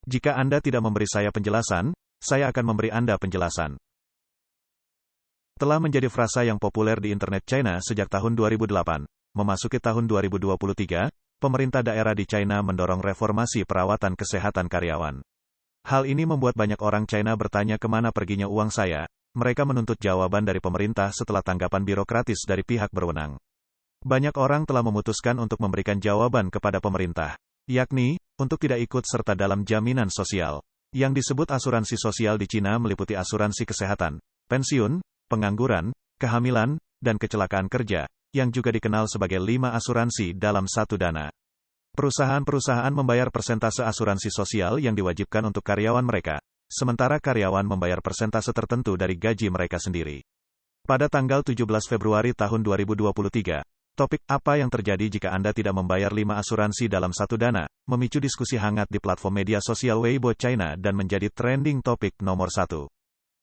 Jika Anda tidak memberi saya penjelasan, saya akan memberi Anda penjelasan. Telah menjadi frasa yang populer di internet China sejak tahun 2008. Memasuki tahun 2023, pemerintah daerah di China mendorong reformasi perawatan kesehatan karyawan. Hal ini membuat banyak orang China bertanya kemana perginya uang saya. Mereka menuntut jawaban dari pemerintah setelah tanggapan birokratis dari pihak berwenang. Banyak orang telah memutuskan untuk memberikan jawaban kepada pemerintah, yakni, untuk tidak ikut serta dalam jaminan sosial. Yang disebut asuransi sosial di China meliputi asuransi kesehatan, pensiun, pengangguran, kehamilan, dan kecelakaan kerja, yang juga dikenal sebagai 5 asuransi dalam satu dana. Perusahaan-perusahaan membayar persentase asuransi sosial yang diwajibkan untuk karyawan mereka, sementara karyawan membayar persentase tertentu dari gaji mereka sendiri. Pada tanggal 17 Februari tahun 2023, topik "Apa yang terjadi jika Anda tidak membayar 5 asuransi dalam satu dana?" memicu diskusi hangat di platform media sosial Weibo China dan menjadi trending topik nomor 1.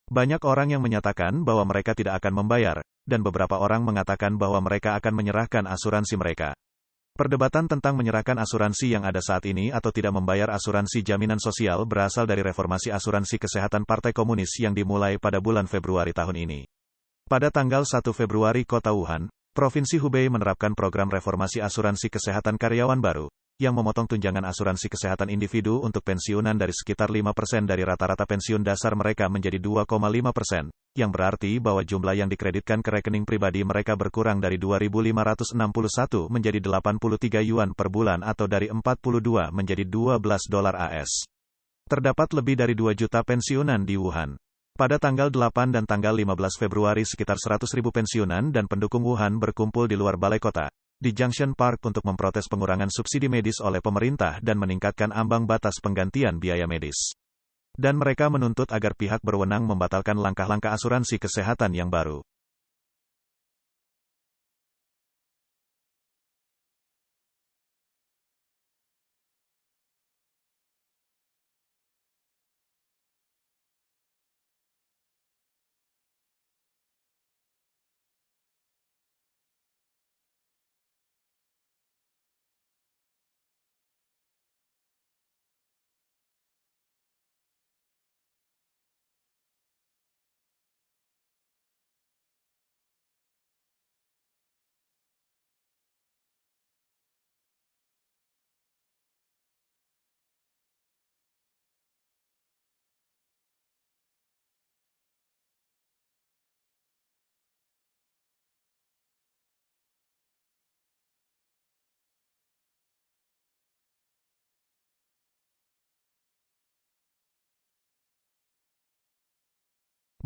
Banyak orang yang menyatakan bahwa mereka tidak akan membayar, dan beberapa orang mengatakan bahwa mereka akan menyerahkan asuransi mereka. Perdebatan tentang menyerahkan asuransi yang ada saat ini atau tidak membayar asuransi jaminan sosial berasal dari reformasi asuransi kesehatan Partai Komunis yang dimulai pada bulan Februari tahun ini. Pada tanggal 1 Februari Kota Wuhan, Provinsi Hubei menerapkan program reformasi asuransi kesehatan karyawan baru, yang memotong tunjangan asuransi kesehatan individu untuk pensiunan dari sekitar 5% dari rata-rata pensiun dasar mereka menjadi 2,5%, yang berarti bahwa jumlah yang dikreditkan ke rekening pribadi mereka berkurang dari 2.561 menjadi 83 yuan per bulan atau dari 42 menjadi 12 dolar AS. Terdapat lebih dari 2 juta pensiunan di Wuhan. Pada tanggal 8 dan tanggal 15 Februari sekitar 100.000 pensiunan dan pendukung Wuhan berkumpul di luar balai kota, di Junction Park untuk memprotes pengurangan subsidi medis oleh pemerintah dan meningkatkan ambang batas penggantian biaya medis. Dan mereka menuntut agar pihak berwenang membatalkan langkah-langkah asuransi kesehatan yang baru.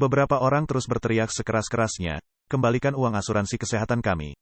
Beberapa orang terus berteriak sekeras-kerasnya, "Kembalikan uang asuransi kesehatan kami."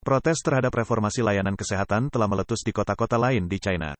Protes terhadap reformasi layanan kesehatan telah meletus di kota-kota lain di China.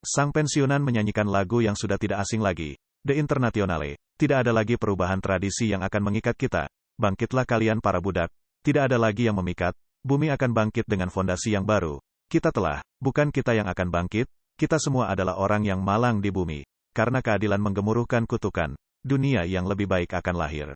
Sang pensiunan menyanyikan lagu yang sudah tidak asing lagi, The Internationale. Tidak ada lagi perubahan tradisi yang akan mengikat kita. Bangkitlah kalian para budak. Tidak ada lagi yang memikat. Bumi akan bangkit dengan fondasi yang baru. Kita telah, bukan kita yang akan bangkit. Kita semua adalah orang yang malang di bumi. Karena keadilan menggemuruhkan kutukan. Dunia yang lebih baik akan lahir.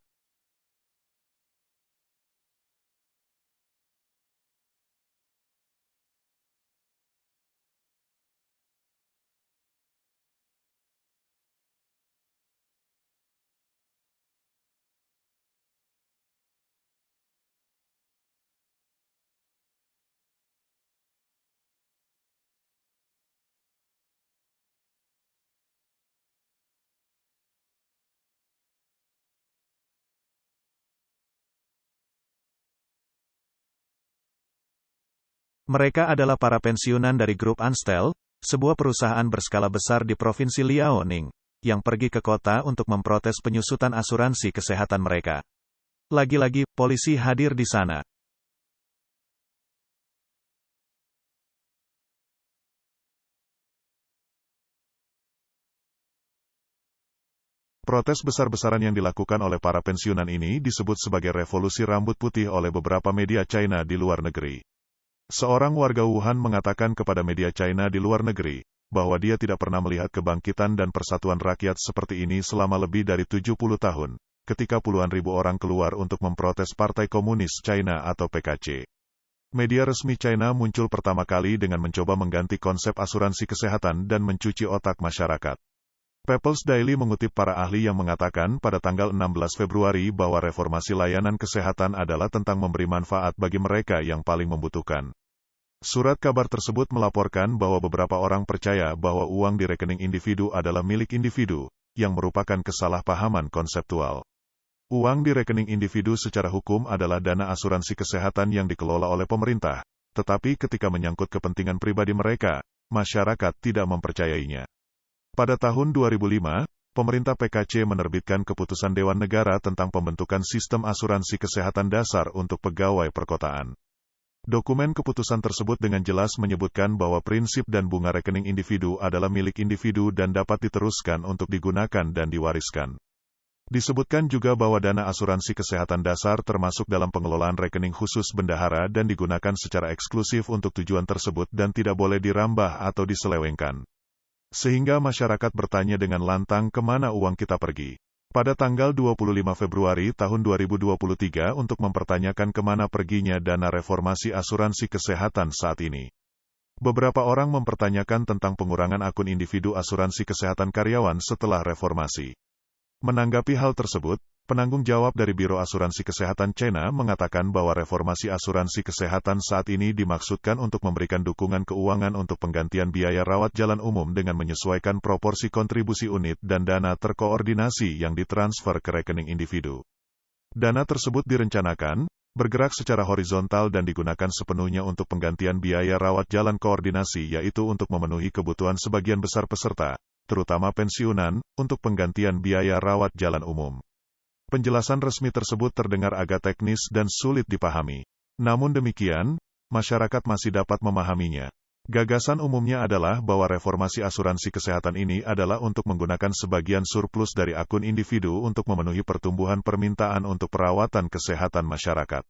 Mereka adalah para pensiunan dari grup Anstel, sebuah perusahaan berskala besar di Provinsi Liaoning, yang pergi ke kota untuk memprotes penyusutan asuransi kesehatan mereka. Lagi-lagi, polisi hadir di sana. Protes besar-besaran yang dilakukan oleh para pensiunan ini disebut sebagai revolusi rambut putih oleh beberapa media China di luar negeri. Seorang warga Wuhan mengatakan kepada media China di luar negeri, bahwa dia tidak pernah melihat kebangkitan dan persatuan rakyat seperti ini selama lebih dari 70 tahun, ketika puluhan ribu orang keluar untuk memprotes Partai Komunis China atau PKC. Media resmi China muncul pertama kali dengan mencoba mengganti konsep asuransi kesehatan dan mencuci otak masyarakat. People's Daily mengutip para ahli yang mengatakan pada tanggal 16 Februari bahwa reformasi layanan kesehatan adalah tentang memberi manfaat bagi mereka yang paling membutuhkan. Surat kabar tersebut melaporkan bahwa beberapa orang percaya bahwa uang di rekening individu adalah milik individu, yang merupakan kesalahpahaman konseptual. Uang di rekening individu secara hukum adalah dana asuransi kesehatan yang dikelola oleh pemerintah, tetapi ketika menyangkut kepentingan pribadi mereka, masyarakat tidak mempercayainya. Pada tahun 2005, pemerintah PKC menerbitkan keputusan Dewan Negara tentang pembentukan sistem asuransi kesehatan dasar untuk pegawai perkotaan. Dokumen keputusan tersebut dengan jelas menyebutkan bahwa prinsip dan bunga rekening individu adalah milik individu dan dapat diteruskan untuk digunakan dan diwariskan. Disebutkan juga bahwa dana asuransi kesehatan dasar termasuk dalam pengelolaan rekening khusus bendahara dan digunakan secara eksklusif untuk tujuan tersebut dan tidak boleh dirambah atau diselewengkan. Sehingga masyarakat bertanya dengan lantang kemana uang kita pergi. Pada tanggal 25 Februari tahun 2023 untuk mempertanyakan kemana perginya dana reformasi asuransi kesehatan saat ini. Beberapa orang mempertanyakan tentang pengurangan akun individu asuransi kesehatan karyawan setelah reformasi. Menanggapi hal tersebut, penanggung jawab dari Biro Asuransi Kesehatan China mengatakan bahwa reformasi asuransi kesehatan saat ini dimaksudkan untuk memberikan dukungan keuangan untuk penggantian biaya rawat jalan umum dengan menyesuaikan proporsi kontribusi unit dan dana terkoordinasi yang ditransfer ke rekening individu. Dana tersebut direncanakan bergerak secara horizontal dan digunakan sepenuhnya untuk penggantian biaya rawat jalan koordinasi, yaitu untuk memenuhi kebutuhan sebagian besar peserta, terutama pensiunan, untuk penggantian biaya rawat jalan umum. Penjelasan resmi tersebut terdengar agak teknis dan sulit dipahami. Namun demikian, masyarakat masih dapat memahaminya. Gagasan umumnya adalah bahwa reformasi asuransi kesehatan ini adalah untuk menggunakan sebagian surplus dari akun individu untuk memenuhi pertumbuhan permintaan untuk perawatan kesehatan masyarakat.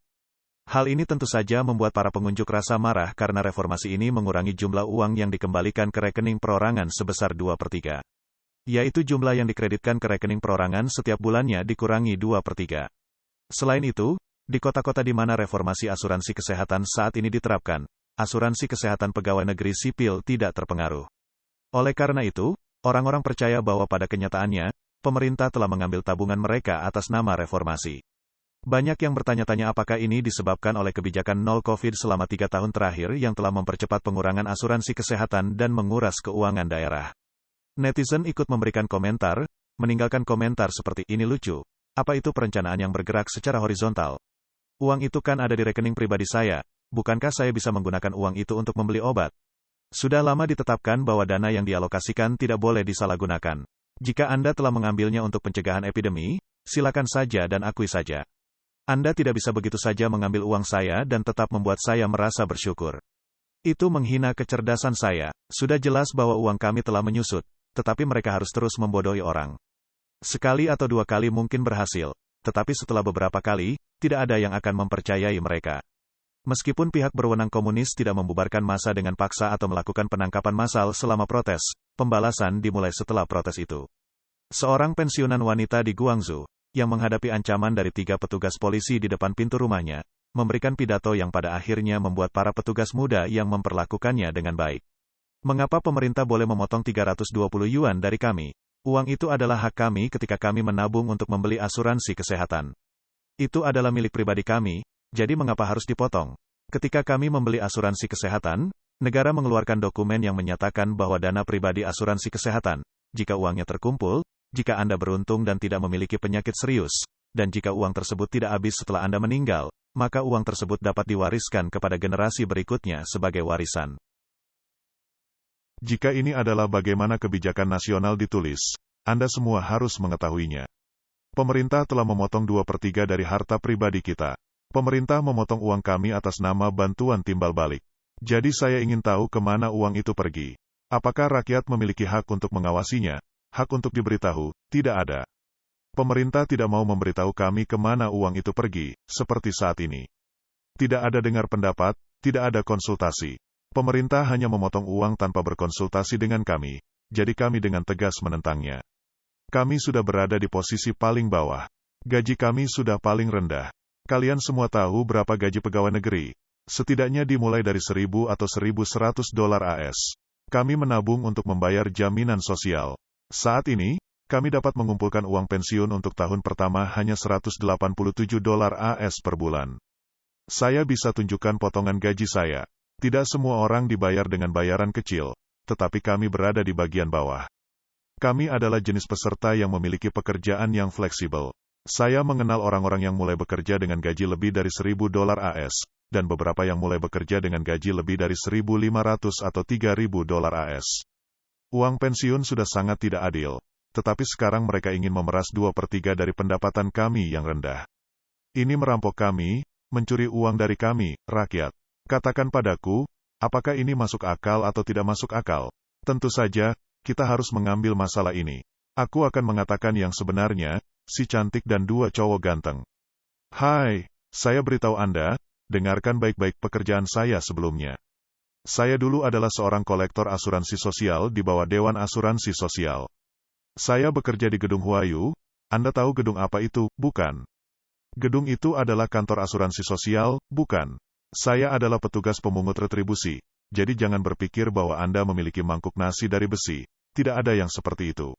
Hal ini tentu saja membuat para pengunjuk rasa marah karena reformasi ini mengurangi jumlah uang yang dikembalikan ke rekening perorangan sebesar 2/3. Yaitu jumlah yang dikreditkan ke rekening perorangan setiap bulannya dikurangi 2/3. Selain itu, di kota-kota di mana reformasi asuransi kesehatan saat ini diterapkan, asuransi kesehatan pegawai negeri sipil tidak terpengaruh. Oleh karena itu, orang-orang percaya bahwa pada kenyataannya, pemerintah telah mengambil tabungan mereka atas nama reformasi. Banyak yang bertanya-tanya apakah ini disebabkan oleh kebijakan nol COVID selama 3 tahun terakhir yang telah mempercepat pengurangan asuransi kesehatan dan menguras keuangan daerah. Netizen ikut memberikan komentar, meninggalkan komentar seperti ini lucu. Apa itu perencanaan yang bergerak secara horizontal? Uang itu kan ada di rekening pribadi saya, bukankah saya bisa menggunakan uang itu untuk membeli obat? Sudah lama ditetapkan bahwa dana yang dialokasikan tidak boleh disalahgunakan. Jika Anda telah mengambilnya untuk pencegahan epidemi, silakan saja dan akui saja. Anda tidak bisa begitu saja mengambil uang saya dan tetap membuat saya merasa bersyukur. Itu menghina kecerdasan saya. Sudah jelas bahwa uang kami telah menyusut, tetapi mereka harus terus membodohi orang. Sekali atau dua kali mungkin berhasil, tetapi setelah beberapa kali, tidak ada yang akan mempercayai mereka. Meskipun pihak berwenang komunis tidak membubarkan massa dengan paksa atau melakukan penangkapan massal selama protes, pembalasan dimulai setelah protes itu. Seorang pensiunan wanita di Guangzhou, yang menghadapi ancaman dari 3 petugas polisi di depan pintu rumahnya, memberikan pidato yang pada akhirnya membuat para petugas muda yang memperlakukannya dengan baik. Mengapa pemerintah boleh memotong 320 yuan dari kami? Uang itu adalah hak kami ketika kami menabung untuk membeli asuransi kesehatan. Itu adalah milik pribadi kami, jadi mengapa harus dipotong? Ketika kami membeli asuransi kesehatan, negara mengeluarkan dokumen yang menyatakan bahwa dana pribadi asuransi kesehatan, jika uangnya terkumpul, jika Anda beruntung dan tidak memiliki penyakit serius, dan jika uang tersebut tidak habis setelah Anda meninggal, maka uang tersebut dapat diwariskan kepada generasi berikutnya sebagai warisan. Jika ini adalah bagaimana kebijakan nasional ditulis, Anda semua harus mengetahuinya. Pemerintah telah memotong 2/3 dari harta pribadi kita. Pemerintah memotong uang kami atas nama bantuan timbal balik. Jadi saya ingin tahu kemana uang itu pergi. Apakah rakyat memiliki hak untuk mengawasinya? Hak untuk diberitahu? Tidak ada. Pemerintah tidak mau memberitahu kami kemana uang itu pergi, seperti saat ini. Tidak ada dengar pendapat, tidak ada konsultasi. Pemerintah hanya memotong uang tanpa berkonsultasi dengan kami, jadi kami dengan tegas menentangnya. Kami sudah berada di posisi paling bawah. Gaji kami sudah paling rendah. Kalian semua tahu berapa gaji pegawai negeri? Setidaknya dimulai dari 1.000 atau 1.100 dolar AS. Kami menabung untuk membayar jaminan sosial. Saat ini, kami dapat mengumpulkan uang pensiun untuk tahun pertama hanya 187 dolar AS per bulan. Saya bisa tunjukkan potongan gaji saya. Tidak semua orang dibayar dengan bayaran kecil, tetapi kami berada di bagian bawah. Kami adalah jenis peserta yang memiliki pekerjaan yang fleksibel. Saya mengenal orang-orang yang mulai bekerja dengan gaji lebih dari 1.000 dolar AS, dan beberapa yang mulai bekerja dengan gaji lebih dari 1.500 atau 3.000 dolar AS. Uang pensiun sudah sangat tidak adil, tetapi sekarang mereka ingin memeras 2/3 dari pendapatan kami yang rendah. Ini merampok kami, mencuri uang dari kami, rakyat. Katakan padaku, apakah ini masuk akal atau tidak masuk akal? Tentu saja, kita harus mengambil masalah ini. Aku akan mengatakan yang sebenarnya, si cantik dan 2 cowok ganteng. Hai, saya beritahu Anda, dengarkan baik-baik pekerjaan saya sebelumnya. Saya dulu adalah seorang kolektor asuransi sosial di bawah Dewan Asuransi Sosial. Saya bekerja di Gedung Huayu. Anda tahu gedung apa itu, bukan? Gedung itu adalah kantor asuransi sosial, bukan? Saya adalah petugas pemungut retribusi, jadi jangan berpikir bahwa Anda memiliki mangkuk nasi dari besi. Tidak ada yang seperti itu.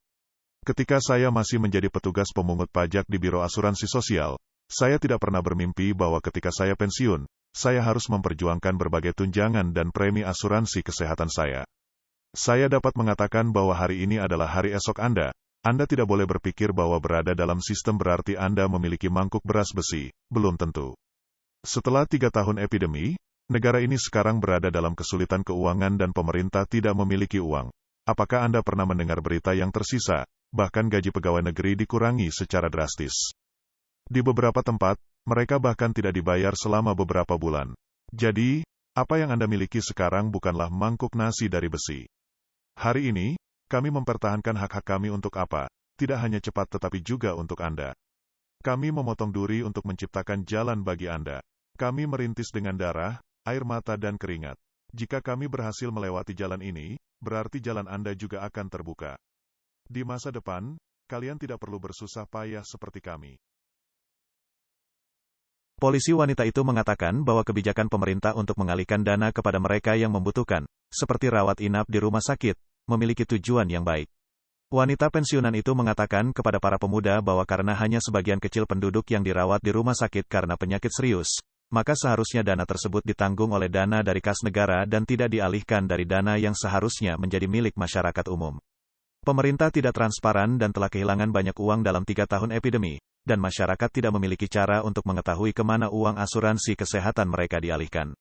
Ketika saya masih menjadi petugas pemungut pajak di Biro Asuransi Sosial, saya tidak pernah bermimpi bahwa ketika saya pensiun, saya harus memperjuangkan berbagai tunjangan dan premi asuransi kesehatan saya. Saya dapat mengatakan bahwa hari ini adalah hari esok Anda. Anda tidak boleh berpikir bahwa berada dalam sistem berarti Anda memiliki mangkuk beras besi, belum tentu. Setelah 3 tahun epidemi, negara ini sekarang berada dalam kesulitan keuangan dan pemerintah tidak memiliki uang. Apakah Anda pernah mendengar berita yang tersisa? Bahkan gaji pegawai negeri dikurangi secara drastis. Di beberapa tempat, mereka bahkan tidak dibayar selama beberapa bulan. Jadi, apa yang Anda miliki sekarang bukanlah mangkuk nasi dari besi. Hari ini, kami mempertahankan hak-hak kami untuk apa? Tidak hanya cepat tetapi juga untuk Anda. Kami memotong duri untuk menciptakan jalan bagi Anda. Kami merintis dengan darah, air mata dan keringat. Jika kami berhasil melewati jalan ini, berarti jalan Anda juga akan terbuka. Di masa depan, kalian tidak perlu bersusah payah seperti kami. Polisi wanita itu mengatakan bahwa kebijakan pemerintah untuk mengalihkan dana kepada mereka yang membutuhkan, seperti rawat inap di rumah sakit, memiliki tujuan yang baik. Wanita pensiunan itu mengatakan kepada para pemuda bahwa karena hanya sebagian kecil penduduk yang dirawat di rumah sakit karena penyakit serius, maka seharusnya dana tersebut ditanggung oleh dana dari kas negara dan tidak dialihkan dari dana yang seharusnya menjadi milik masyarakat umum. Pemerintah tidak transparan dan telah kehilangan banyak uang dalam 3 tahun epidemi, dan masyarakat tidak memiliki cara untuk mengetahui kemana uang asuransi kesehatan mereka dialihkan.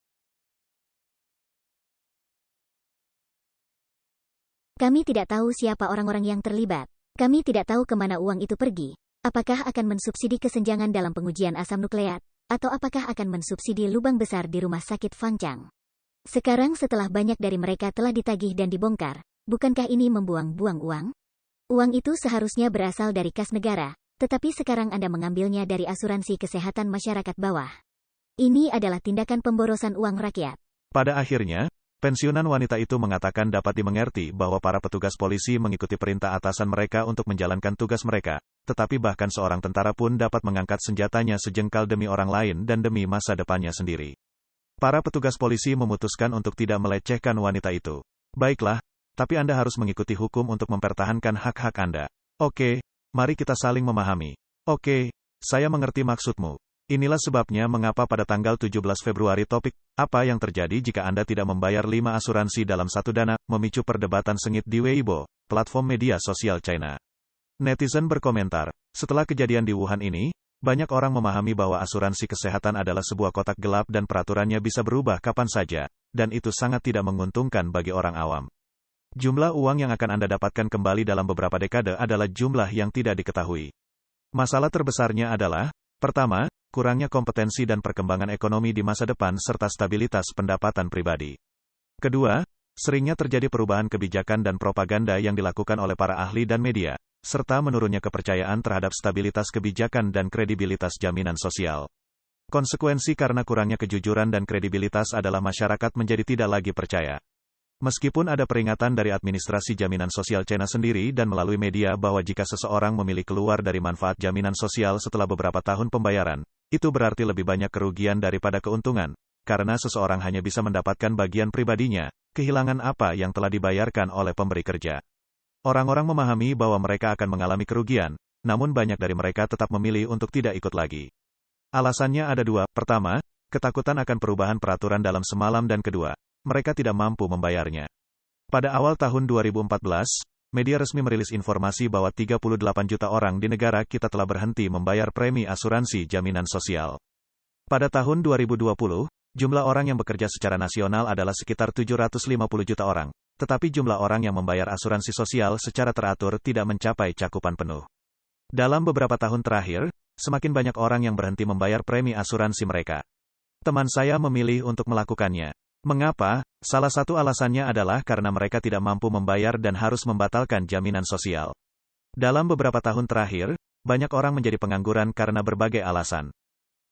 Kami tidak tahu siapa orang-orang yang terlibat. Kami tidak tahu kemana uang itu pergi. Apakah akan mensubsidi kesenjangan dalam pengujian asam nukleat? Atau apakah akan mensubsidi lubang besar di rumah sakit Fangchang? Sekarang setelah banyak dari mereka telah ditagih dan dibongkar, bukankah ini membuang-buang uang? Uang itu seharusnya berasal dari kas negara, tetapi sekarang Anda mengambilnya dari asuransi kesehatan masyarakat bawah. Ini adalah tindakan pemborosan uang rakyat. Pada akhirnya, pensiunan wanita itu mengatakan dapat dimengerti bahwa para petugas polisi mengikuti perintah atasan mereka untuk menjalankan tugas mereka, tetapi bahkan seorang tentara pun dapat mengangkat senjatanya sejengkal demi orang lain dan demi masa depannya sendiri. Para petugas polisi memutuskan untuk tidak melecehkan wanita itu. Baiklah, tapi Anda harus mengikuti hukum untuk mempertahankan hak-hak Anda. Oke, mari kita saling memahami. Oke, saya mengerti maksudmu. Inilah sebabnya mengapa pada tanggal 17 Februari topik, apa yang terjadi jika Anda tidak membayar 5 asuransi dalam satu dana, memicu perdebatan sengit di Weibo, platform media sosial China. Netizen berkomentar, setelah kejadian di Wuhan ini, banyak orang memahami bahwa asuransi kesehatan adalah sebuah kotak gelap dan peraturannya bisa berubah kapan saja, dan itu sangat tidak menguntungkan bagi orang awam. Jumlah uang yang akan Anda dapatkan kembali dalam beberapa dekade adalah jumlah yang tidak diketahui. Masalah terbesarnya adalah, pertama, kurangnya kompetensi dan perkembangan ekonomi di masa depan serta stabilitas pendapatan pribadi. Kedua, seringnya terjadi perubahan kebijakan dan propaganda yang dilakukan oleh para ahli dan media, serta menurunnya kepercayaan terhadap stabilitas kebijakan dan kredibilitas jaminan sosial. Konsekuensi karena kurangnya kejujuran dan kredibilitas adalah masyarakat menjadi tidak lagi percaya. Meskipun ada peringatan dari administrasi jaminan sosial China sendiri dan melalui media bahwa jika seseorang memilih keluar dari manfaat jaminan sosial setelah beberapa tahun pembayaran, itu berarti lebih banyak kerugian daripada keuntungan, karena seseorang hanya bisa mendapatkan bagian pribadinya, kehilangan apa yang telah dibayarkan oleh pemberi kerja. Orang-orang memahami bahwa mereka akan mengalami kerugian, namun banyak dari mereka tetap memilih untuk tidak ikut lagi. Alasannya ada dua, pertama, ketakutan akan perubahan peraturan dalam semalam dan kedua, mereka tidak mampu membayarnya. Pada awal tahun 2014, media resmi merilis informasi bahwa 38 juta orang di negara kita telah berhenti membayar premi asuransi jaminan sosial. Pada tahun 2020, jumlah orang yang bekerja secara nasional adalah sekitar 750 juta orang. Tetapi jumlah orang yang membayar asuransi sosial secara teratur tidak mencapai cakupan penuh. Dalam beberapa tahun terakhir, semakin banyak orang yang berhenti membayar premi asuransi mereka. Teman saya memilih untuk melakukannya. Mengapa? Salah satu alasannya adalah karena mereka tidak mampu membayar dan harus membatalkan jaminan sosial. Dalam beberapa tahun terakhir, banyak orang menjadi pengangguran karena berbagai alasan.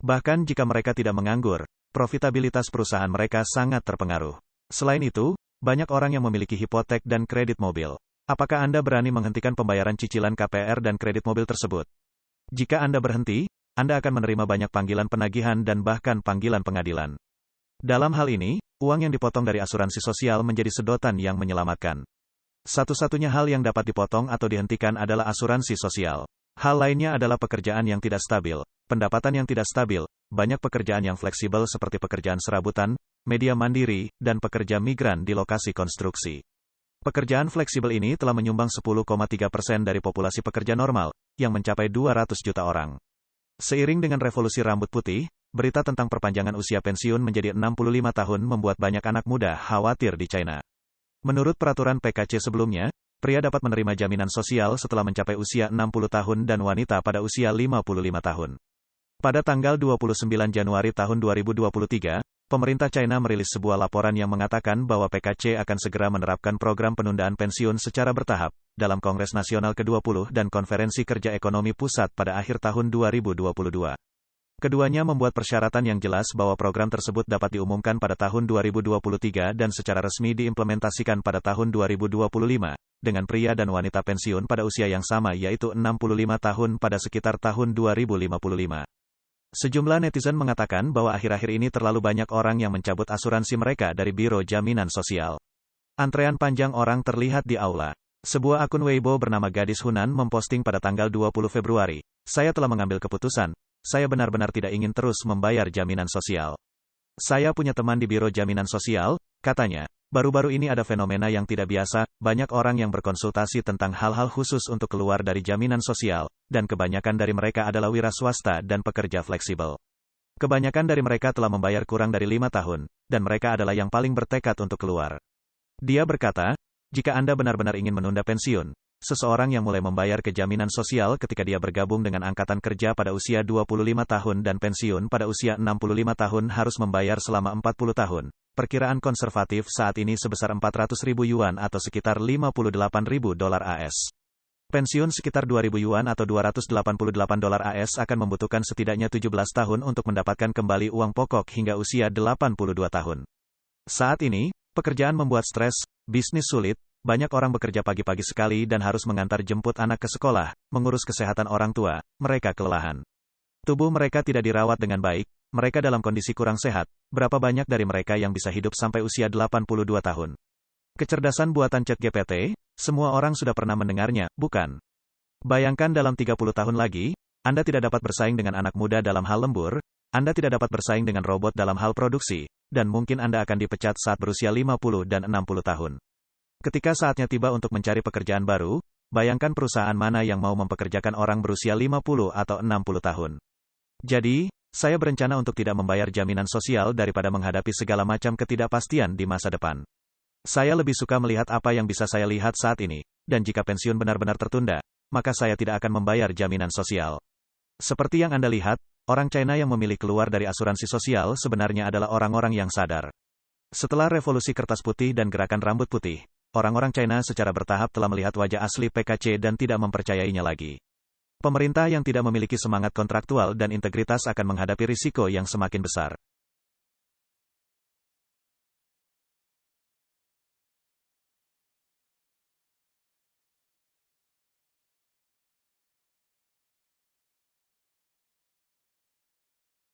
Bahkan jika mereka tidak menganggur, profitabilitas perusahaan mereka sangat terpengaruh. Selain itu, banyak orang yang memiliki hipotek dan kredit mobil. Apakah Anda berani menghentikan pembayaran cicilan KPR dan kredit mobil tersebut? Jika Anda berhenti, Anda akan menerima banyak panggilan penagihan dan bahkan panggilan pengadilan. Dalam hal ini, uang yang dipotong dari asuransi sosial menjadi sedotan yang menyelamatkan. Satu-satunya hal yang dapat dipotong atau dihentikan adalah asuransi sosial. Hal lainnya adalah pekerjaan yang tidak stabil, pendapatan yang tidak stabil, banyak pekerjaan yang fleksibel seperti pekerjaan serabutan, media mandiri, dan pekerja migran di lokasi konstruksi. Pekerjaan fleksibel ini telah menyumbang 10,3% dari populasi pekerja normal, yang mencapai 200 juta orang. Seiring dengan revolusi rambut putih, berita tentang perpanjangan usia pensiun menjadi 65 tahun membuat banyak anak muda khawatir di China. Menurut peraturan PKC sebelumnya, pria dapat menerima jaminan sosial setelah mencapai usia 60 tahun dan wanita pada usia 55 tahun. Pada tanggal 29 Januari tahun 2023, pemerintah China merilis sebuah laporan yang mengatakan bahwa PKC akan segera menerapkan program penundaan pensiun secara bertahap, dalam Kongres Nasional ke-20 dan Konferensi Kerja Ekonomi Pusat pada akhir tahun 2022. Keduanya membuat persyaratan yang jelas bahwa program tersebut dapat diumumkan pada tahun 2023 dan secara resmi diimplementasikan pada tahun 2025, dengan pria dan wanita pensiun pada usia yang sama yaitu 65 tahun pada sekitar tahun 2055. Sejumlah netizen mengatakan bahwa akhir-akhir ini terlalu banyak orang yang mencabut asuransi mereka dari Biro Jaminan Sosial. Antrean panjang orang terlihat di aula. Sebuah akun Weibo bernama Gadis Hunan memposting pada tanggal 20 Februari, "Saya telah mengambil keputusan, saya benar-benar tidak ingin terus membayar jaminan sosial. Saya punya teman di Biro Jaminan Sosial," katanya. Baru-baru ini ada fenomena yang tidak biasa, banyak orang yang berkonsultasi tentang hal-hal khusus untuk keluar dari jaminan sosial, dan kebanyakan dari mereka adalah wira swasta dan pekerja fleksibel. Kebanyakan dari mereka telah membayar kurang dari 5 tahun, dan mereka adalah yang paling bertekad untuk keluar. Dia berkata, "Jika Anda benar-benar ingin menunda pensiun, seseorang yang mulai membayar ke jaminan sosial ketika dia bergabung dengan angkatan kerja pada usia 25 tahun dan pensiun pada usia 65 tahun harus membayar selama 40 tahun. Perkiraan konservatif saat ini sebesar 400.000 yuan atau sekitar 58.000 dolar AS. Pensiun sekitar 2.000 yuan atau 288 dolar AS akan membutuhkan setidaknya 17 tahun untuk mendapatkan kembali uang pokok hingga usia 82 tahun. Saat ini, pekerjaan membuat stres, bisnis sulit, banyak orang bekerja pagi-pagi sekali dan harus mengantar jemput anak ke sekolah, mengurus kesehatan orang tua, mereka kelelahan. Tubuh mereka tidak dirawat dengan baik, mereka dalam kondisi kurang sehat, berapa banyak dari mereka yang bisa hidup sampai usia 82 tahun. Kecerdasan buatan ChatGPT, semua orang sudah pernah mendengarnya, bukan? Bayangkan dalam 30 tahun lagi, Anda tidak dapat bersaing dengan anak muda dalam hal lembur, Anda tidak dapat bersaing dengan robot dalam hal produksi, dan mungkin Anda akan dipecat saat berusia 50 dan 60 tahun. Ketika saatnya tiba untuk mencari pekerjaan baru, bayangkan perusahaan mana yang mau mempekerjakan orang berusia 50 atau 60 tahun. Jadi, saya berencana untuk tidak membayar jaminan sosial daripada menghadapi segala macam ketidakpastian di masa depan. Saya lebih suka melihat apa yang bisa saya lihat saat ini, dan jika pensiun benar-benar tertunda, maka saya tidak akan membayar jaminan sosial. Seperti yang Anda lihat, orang China yang memilih keluar dari asuransi sosial sebenarnya adalah orang-orang yang sadar. Setelah revolusi kertas putih dan gerakan rambut putih, orang-orang China secara bertahap telah melihat wajah asli PKC dan tidak mempercayainya lagi. Pemerintah yang tidak memiliki semangat kontraktual dan integritas akan menghadapi risiko yang semakin besar.